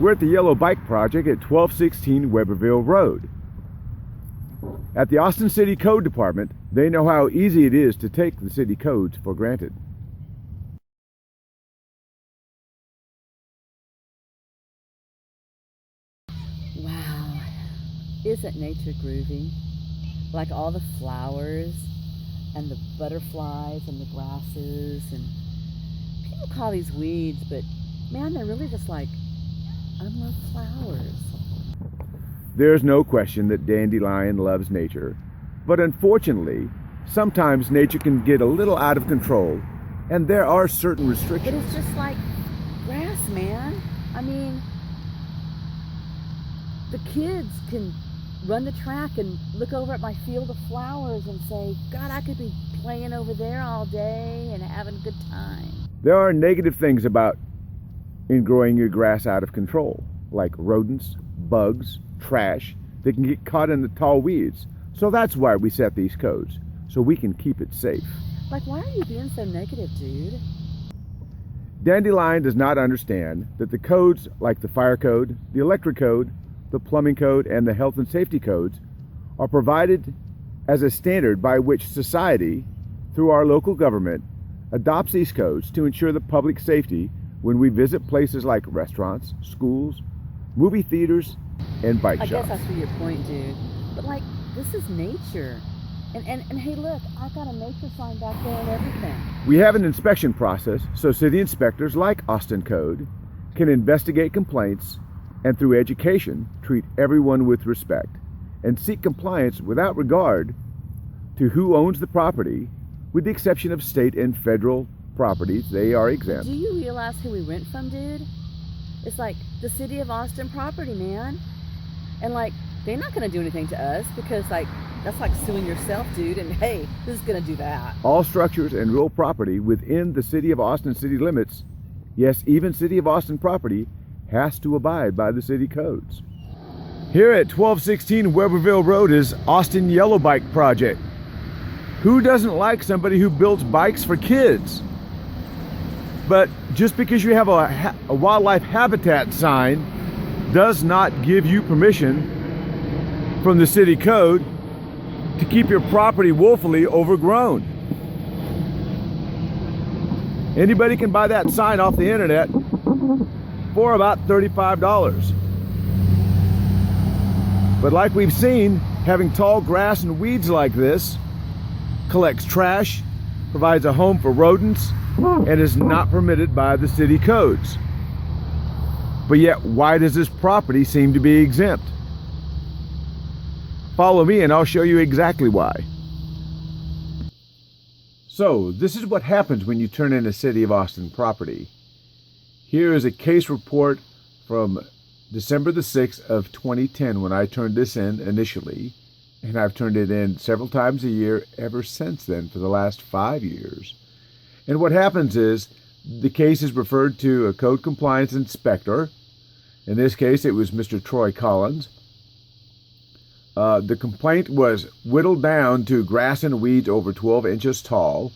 We're at the Yellow Bike Project at 1216 Weberville Road. At the Austin City Code Department, they know how easy it is to take the city codes for granted. Wow, isn't nature groovy? Like all the flowers and the butterflies and the grasses, and people call these weeds, but man, they're really just like unloved flowers. There's no question that Dandelion loves nature, but unfortunately, sometimes nature can get a little out of control, and there are certain But restrictions. it's just like grass, man. I mean, the kids can run the track and look over at my field of flowers and say, God, I could be playing over there all day and having a good time. There are negative things about growing your grass out of control, like rodents, bugs, trash that can get caught in the tall weeds. So that's why we set these codes, so we can keep it safe. Like, why are you being so negative, dude? Dandelion does not understand that the codes like the fire code, the electric code, the plumbing code, and the health and safety codes are provided as a standard by which society, through our local government, adopts these codes to ensure the public safety when we visit places like restaurants, schools, movie theaters, and bike I shops. guess I see your point, dude. But like, this is nature. And hey, look, I've got a nature sign back there and everything. We have an inspection process so city inspectors like Austin Code can investigate complaints and through education treat everyone with respect and seek compliance without regard to who owns the property. With the exception of state and federal properties, they are exempt. Do you realize who we rent from, dude? It's like the city of Austin property, man. And like, they're not gonna do anything to us because like, that's like suing yourself, dude. And hey, this is gonna do that. All structures and real property within the city of Austin city limits, yes, even city of Austin property, has to abide by the city codes. Here at 1216 Weberville Road is Austin Yellow Bike Project. Who doesn't like somebody who builds bikes for kids? But just because you have a wildlife habitat sign does not give you permission from the city code to keep your property woefully overgrown. Anybody can buy that sign off the internet for about $35. But like we've seen, having tall grass and weeds like this collects trash, provides a home for rodents, and is not permitted by the city codes. But yet, why does this property seem to be exempt? Follow me and I'll show you exactly why. So, this is what happens when you turn in a City of Austin property. Here is a case report from December the 6th of 2010 when I turned this in initially, and I've turned it in several times a year ever since then for the last 5 years. And what happens is the case is referred to a code compliance inspector. In this case, it was Mr. Troy Collins. The complaint was whittled down to grass and weeds over 12 inches tall.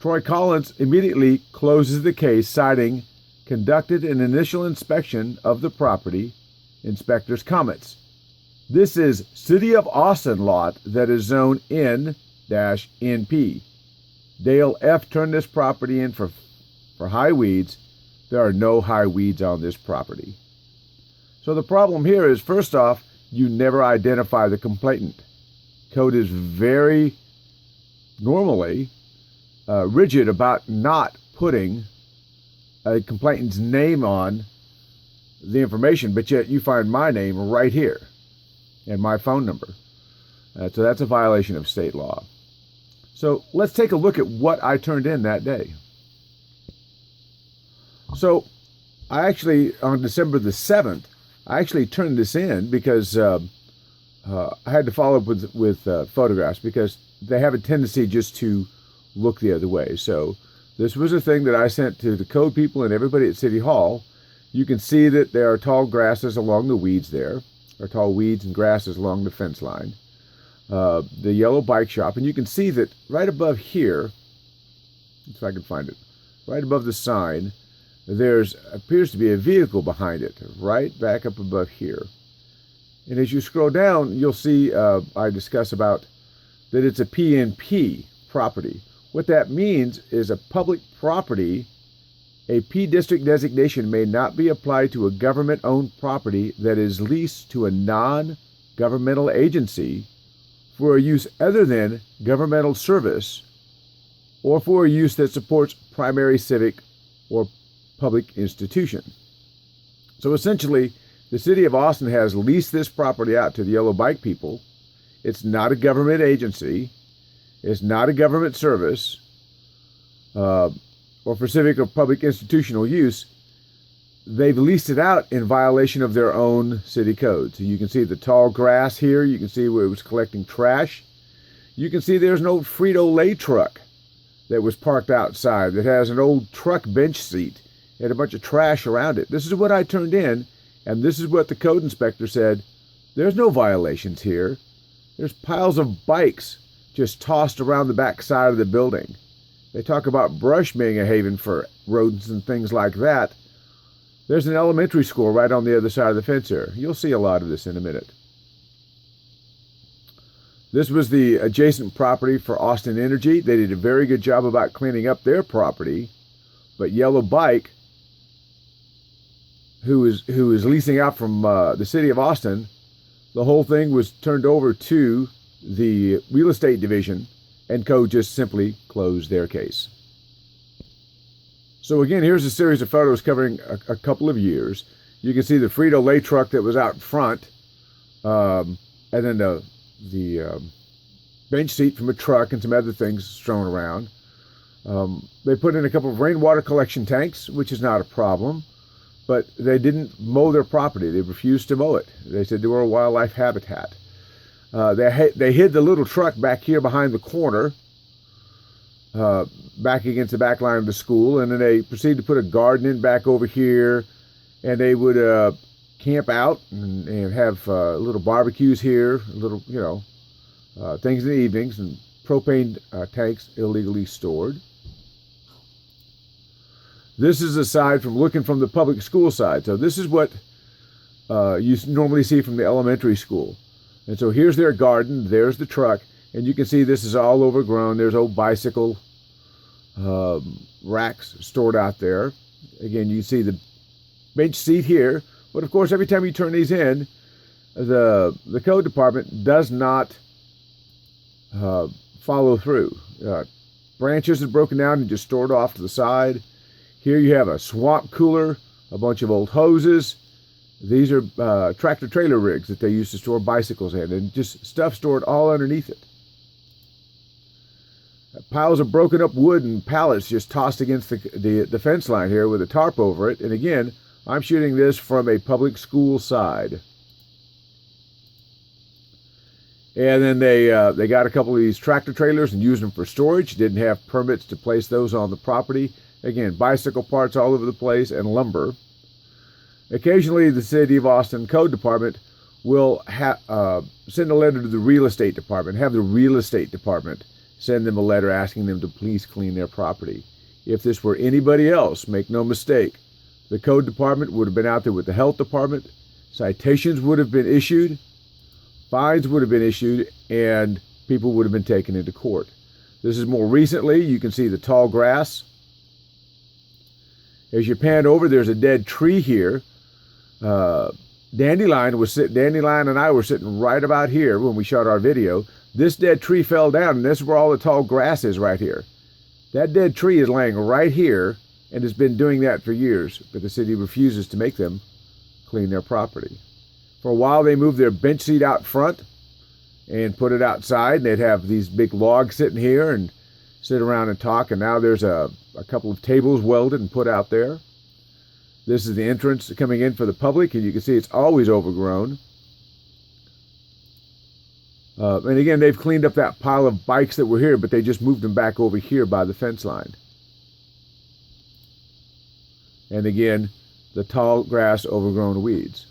Troy Collins immediately closes the case, citing conducted an initial inspection of the property, inspector's comments. This is City of Austin lot that is zone N-NP. Dale F. turned this property in for high weeds. There are no high weeds on this property. So the problem here is, first off, you never identify the complainant. Code is very normally rigid about not putting a complainant's name on the information, but yet you find my name right here and my phone number. So that's a violation of state law. So let's take a look at what I turned in that day. So I actually, on December the 7th, I actually turned this in because I had to follow up with photographs because they have a tendency just to look the other way. So this was a thing that I sent to the code people and everybody at City Hall. You can see that there are tall grasses along the weeds there, or tall weeds and grasses along the fence line. The yellow bike shop, and you can see that right above here, if I can find it, right above the sign, there's appears to be a vehicle behind it, right back up above here. And as you scroll down, you'll see I discuss about that it's a PNP property. What that means is a public property. A P district designation may not be applied to a government-owned property that is leased to a non-governmental agency for a use other than governmental service or for a use that supports primary civic or public institution. So essentially, the city of Austin has leased this property out to the Yellow Bike people. It's not a government agency. It's not a government service or for civic or public institutional use. They've leased it out in violation of their own city code. So you can see the tall grass here. You can see where it was collecting trash. You can see there's an old Frito-Lay truck that was parked outside that has an old truck bench seat and a bunch of trash around it. This is what I turned in, and this is what the code inspector said. There's no violations here. There's piles of bikes just tossed around the back side of the building. They talk about brush being a haven for rodents and things like that. There's an elementary school right on the other side of the fence here. You'll see a lot of this in a minute. This was the adjacent property for Austin Energy. They did a very good job about cleaning up their property. But Yellow Bike, who is leasing out from the city of Austin, the whole thing was turned over to the real estate division, and code just simply closed their case. So again, here's a series of photos covering a couple of years. You can see the Frito-Lay truck that was out front, and then the bench seat from a truck and some other things strewn around. They put in a couple of rainwater collection tanks, which is not a problem, but they didn't mow their property. They refused to mow it. They said they were a wildlife habitat. They hid the little truck back here behind the corner, back against the back line of the school, and then they proceeded to put a garden in back over here, and they would camp out and have little barbecues here, little, things in the evenings, and propane tanks illegally stored. This is aside from looking from the public school side. So this is what you normally see from the elementary school. And so here's their garden, there's the truck, and you can see this is all overgrown. There's old bicycle racks stored out there. Again, you see the bench seat here, but of course every time you turn these in, the code department does not follow through. Branches are broken down and just stored off to the side. Here you have a swamp cooler, a bunch of old hoses. These are tractor trailer rigs that they used to store bicycles in, and just stuff stored all underneath it. Piles of broken up wood and pallets just tossed against the fence line here with a tarp over it. And again, I'm shooting this from a public school side. And then they got a couple of these tractor trailers and used them for storage. Didn't have permits to place those on the property. Again, bicycle parts all over the place and lumber. Occasionally, the City of Austin Code Department will send a letter to the Real Estate Department, have the Real Estate Department send them a letter asking them to please clean their property. If this were anybody else, make no mistake, the Code Department would have been out there with the Health Department, citations would have been issued, fines would have been issued, and people would have been taken into court. This is more recently. You can see the tall grass. As you pan over, there's a dead tree here. Dandelion and I were sitting right about here when we shot our video. This dead tree fell down, and this is where all the tall grass is right here. That dead tree is laying right here and has been doing that for years, but the city refuses to make them clean their property. For a while, they moved their bench seat out front and put it outside, and they'd have these big logs sitting here and sit around and talk, and now there's a couple of tables welded and put out there. This is the entrance coming in for the public, and you can see it's always overgrown. And again, they've cleaned up that pile of bikes that were here, but they just moved them back over here by the fence line. And again, the tall grass, overgrown weeds.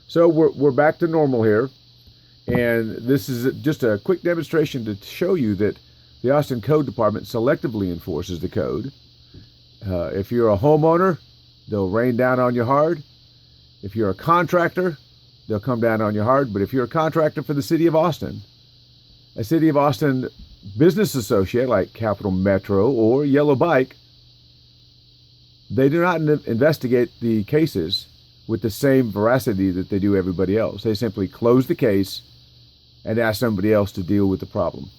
So we're back to normal here. And this is just a quick demonstration to show you that the Austin Code Department selectively enforces the code. If you're a homeowner, they'll rain down on you hard. If you're a contractor, they'll come down on you hard. But if you're a contractor for the city of Austin, a city of Austin business associate like Capital Metro or Yellow Bike, they do not investigate the cases with the same veracity that they do everybody else. They simply close the case and ask somebody else to deal with the problem.